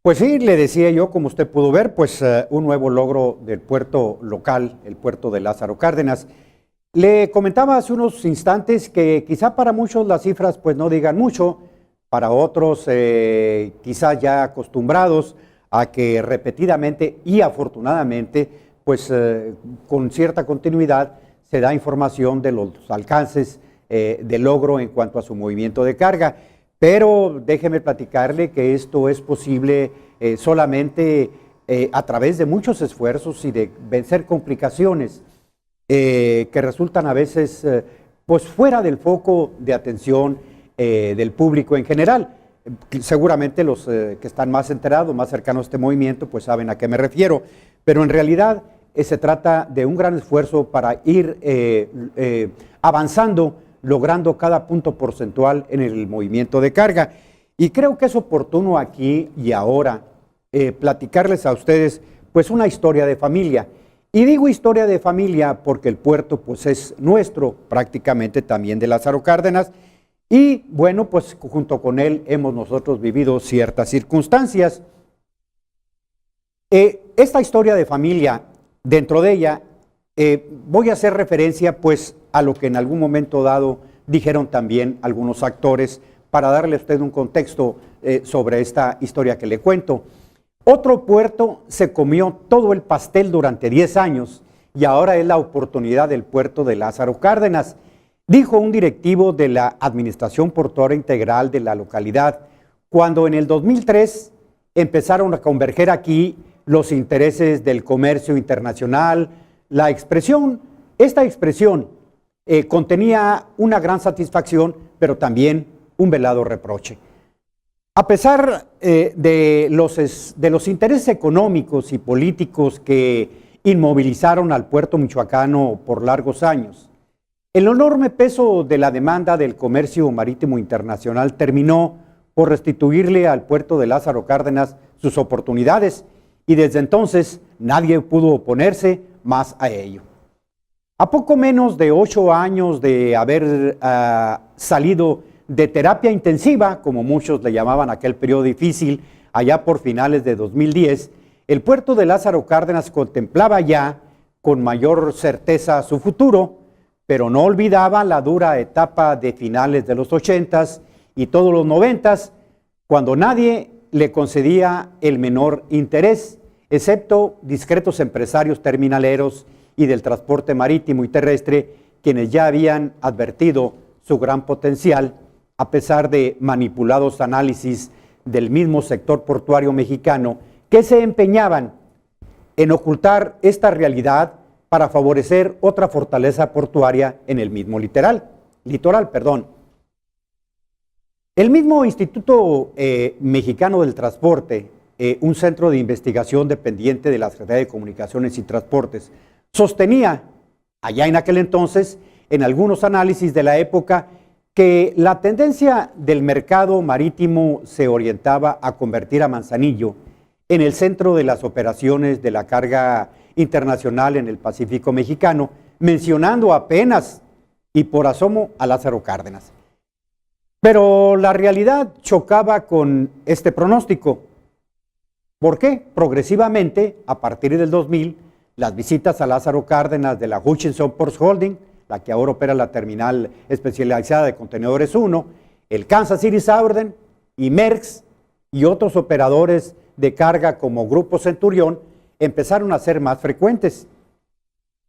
Pues sí, le decía yo, como usted pudo ver, pues un nuevo logro del puerto local, el puerto de Lázaro Cárdenas. Le comentaba hace unos instantes que quizá para muchos las cifras pues no digan mucho, para otros quizá ya acostumbrados a que repetidamente y afortunadamente pues con cierta continuidad se da información de los alcances de logro en cuanto a su movimiento de carga. Pero déjeme platicarle que esto es posible solamente a través de muchos esfuerzos y de vencer complicaciones que resultan a veces pues fuera del foco de atención del público en general. Seguramente los que están más enterados, más cercanos a este movimiento, pues saben a qué me refiero. Pero en realidad se trata de un gran esfuerzo para ir avanzando, logrando cada punto porcentual en el movimiento de carga. Y creo que es oportuno aquí y ahora platicarles a ustedes pues una historia de familia. Y digo historia de familia porque el puerto pues es nuestro, prácticamente también de Lázaro Cárdenas, y bueno, pues junto con él hemos nosotros vivido ciertas circunstancias. Esta historia de familia, dentro de ella, voy a hacer referencia pues a lo que en algún momento dado dijeron también algunos actores para darle a usted un contexto sobre esta historia que le cuento. Otro puerto se comió todo el pastel durante 10 años y ahora es la oportunidad del puerto de Lázaro Cárdenas, dijo un directivo de la Administración Portuaria Integral de la localidad, cuando en el 2003 empezaron a converger aquí los intereses del comercio internacional. Esta expresión contenía una gran satisfacción, pero también un velado reproche. A pesar de los intereses económicos y políticos que inmovilizaron al puerto michoacano por largos años, el enorme peso de la demanda del comercio marítimo internacional terminó por restituirle al puerto de Lázaro Cárdenas sus oportunidades y desde entonces nadie pudo oponerse más a ello. A poco menos de 8 años de haber salido de terapia intensiva, como muchos le llamaban aquel periodo difícil, allá por finales de 2010, el puerto de Lázaro Cárdenas contemplaba ya con mayor certeza su futuro, pero no olvidaba la dura etapa de finales de los 80s y todos los 90s, cuando nadie le concedía el menor interés, excepto discretos empresarios terminaleros y del transporte marítimo y terrestre, quienes ya habían advertido su gran potencial, a pesar de manipulados análisis del mismo sector portuario mexicano, que se empeñaban en ocultar esta realidad para favorecer otra fortaleza portuaria en el mismo litoral. El mismo Instituto Mexicano del Transporte, un centro de investigación dependiente de la Secretaría de Comunicaciones y Transportes, sostenía, allá en aquel entonces, en algunos análisis de la época, que la tendencia del mercado marítimo se orientaba a convertir a Manzanillo en el centro de las operaciones de la carga internacional en el Pacífico mexicano, mencionando apenas y por asomo a Lázaro Cárdenas. Pero la realidad chocaba con este pronóstico. ¿Por qué? Progresivamente, a partir del 2000, las visitas a Lázaro Cárdenas de la Hutchison Ports Holding, la que ahora opera la terminal especializada de contenedores 1, el Kansas City Southern y Maersk y otros operadores de carga como Grupo Centurión empezaron a ser más frecuentes.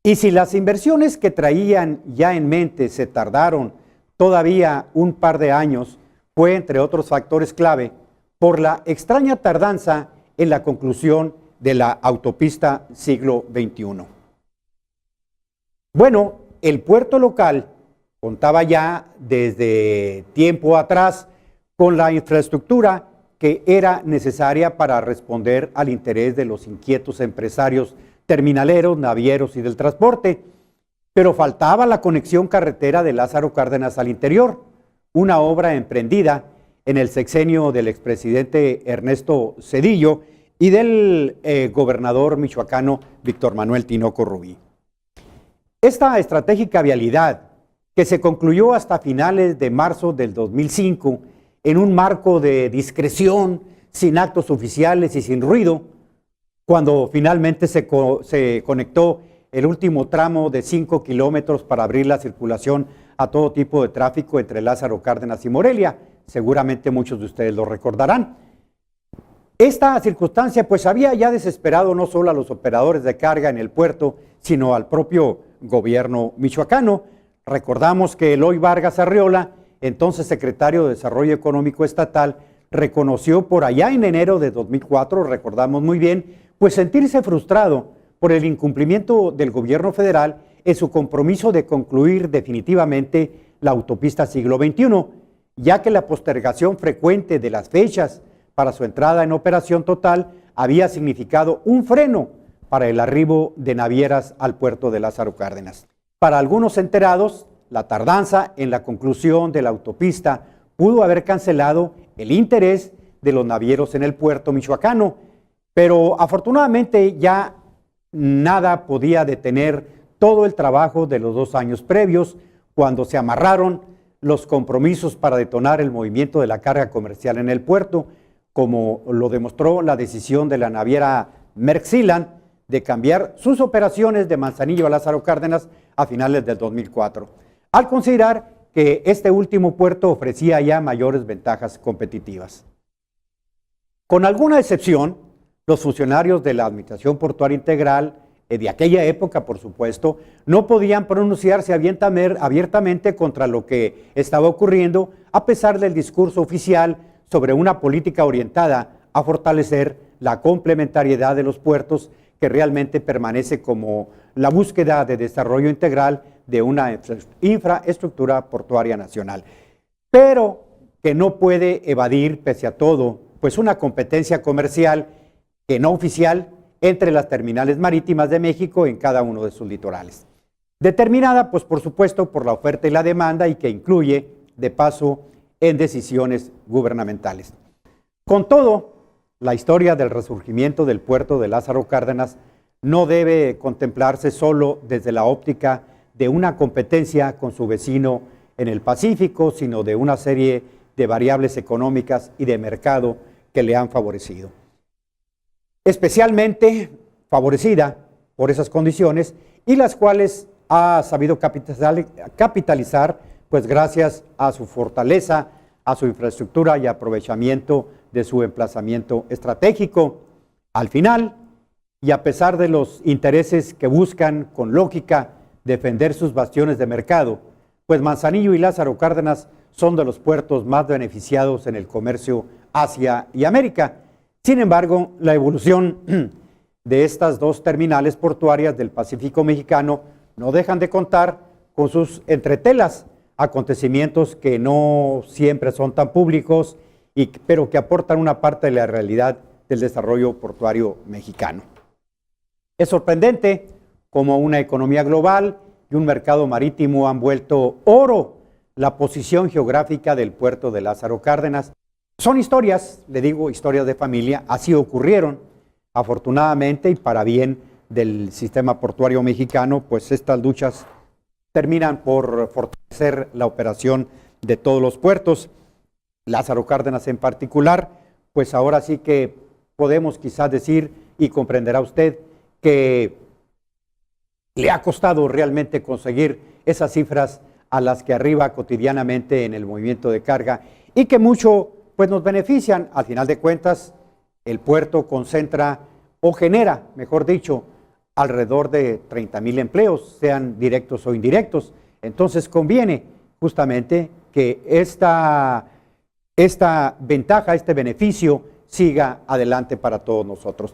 Y si las inversiones que traían ya en mente se tardaron todavía un par de años, fue entre otros factores clave por la extraña tardanza en la conclusión de la autopista siglo XXI. Bueno, el puerto local contaba ya desde tiempo atrás con la infraestructura que era necesaria para responder al interés de los inquietos empresarios terminaleros, navieros y del transporte, pero faltaba la conexión carretera de Lázaro Cárdenas al interior, una obra emprendida en el sexenio del expresidente Ernesto Zedillo y del gobernador michoacano Víctor Manuel Tinoco Rubí. Esta estratégica vialidad, que se concluyó hasta finales de marzo del 2005, en un marco de discreción, sin actos oficiales y sin ruido, cuando finalmente se conectó el último tramo de 5 kilómetros para abrir la circulación a todo tipo de tráfico entre Lázaro Cárdenas y Morelia. Seguramente muchos de ustedes lo recordarán. Esta circunstancia pues había ya desesperado no solo a los operadores de carga en el puerto, sino al propio gobierno michoacano. Recordamos que Eloy Vargas Arriola, entonces secretario de Desarrollo Económico Estatal, reconoció por allá en enero de 2004, recordamos muy bien, pues sentirse frustrado por el incumplimiento del gobierno federal en su compromiso de concluir definitivamente la autopista siglo XXI, ya que la postergación frecuente de las fechas para su entrada en operación total había significado un freno para el arribo de navieras al puerto de Lázaro Cárdenas. Para algunos enterados, la tardanza en la conclusión de la autopista pudo haber cancelado el interés de los navieros en el puerto michoacano, pero afortunadamente ya nada podía detener todo el trabajo de los 2 años previos, cuando se amarraron los compromisos para detonar el movimiento de la carga comercial en el puerto, como lo demostró la decisión de la naviera Maersk Sealand de cambiar sus operaciones de Manzanillo a Lázaro Cárdenas a finales del 2004, al considerar que este último puerto ofrecía ya mayores ventajas competitivas. Con alguna excepción, los funcionarios de la Administración Portuaria Integral de aquella época, por supuesto, no podían pronunciarse abiertamente contra lo que estaba ocurriendo, a pesar del discurso oficial sobre una política orientada a fortalecer la complementariedad de los puertos, que realmente permanece como la búsqueda de desarrollo integral de una infraestructura portuaria nacional, pero que no puede evadir, pese a todo, pues una competencia comercial que no oficial entre las terminales marítimas de México en cada uno de sus litorales. Determinada, pues por supuesto, por la oferta y la demanda, y que incluye, de paso, en decisiones gubernamentales. Con todo, la historia del resurgimiento del puerto de Lázaro Cárdenas no debe contemplarse solo desde la óptica de una competencia con su vecino en el Pacífico, sino de una serie de variables económicas y de mercado que le han favorecido. Especialmente favorecida por esas condiciones, y las cuales ha sabido capitalizar, pues gracias a su fortaleza, a su infraestructura y aprovechamiento de su emplazamiento estratégico. Al final, y a pesar de los intereses que buscan con lógica defender sus bastiones de mercado, pues Manzanillo y Lázaro Cárdenas son de los puertos más beneficiados en el comercio Asia y América. Sin embargo, la evolución de estas dos terminales portuarias del Pacífico mexicano no dejan de contar con sus entretelas, acontecimientos que no siempre son tan públicos, pero que aportan una parte de la realidad del desarrollo portuario mexicano. Es sorprendente cómo una economía global y un mercado marítimo han vuelto oro la posición geográfica del puerto de Lázaro Cárdenas. Son historias, le digo, historias de familia, así ocurrieron, afortunadamente y para bien del sistema portuario mexicano, pues estas luchas terminan por fortalecer la operación de todos los puertos. Lázaro Cárdenas en particular, pues ahora sí que podemos quizás decir, y comprenderá usted, que le ha costado realmente conseguir esas cifras a las que arriba cotidianamente en el movimiento de carga, y que mucho pues nos benefician. Al final de cuentas, el puerto concentra o genera, mejor dicho, alrededor de 30,000 empleos, sean directos o indirectos. Entonces conviene justamente que esta ventaja, este beneficio, siga adelante para todos nosotros.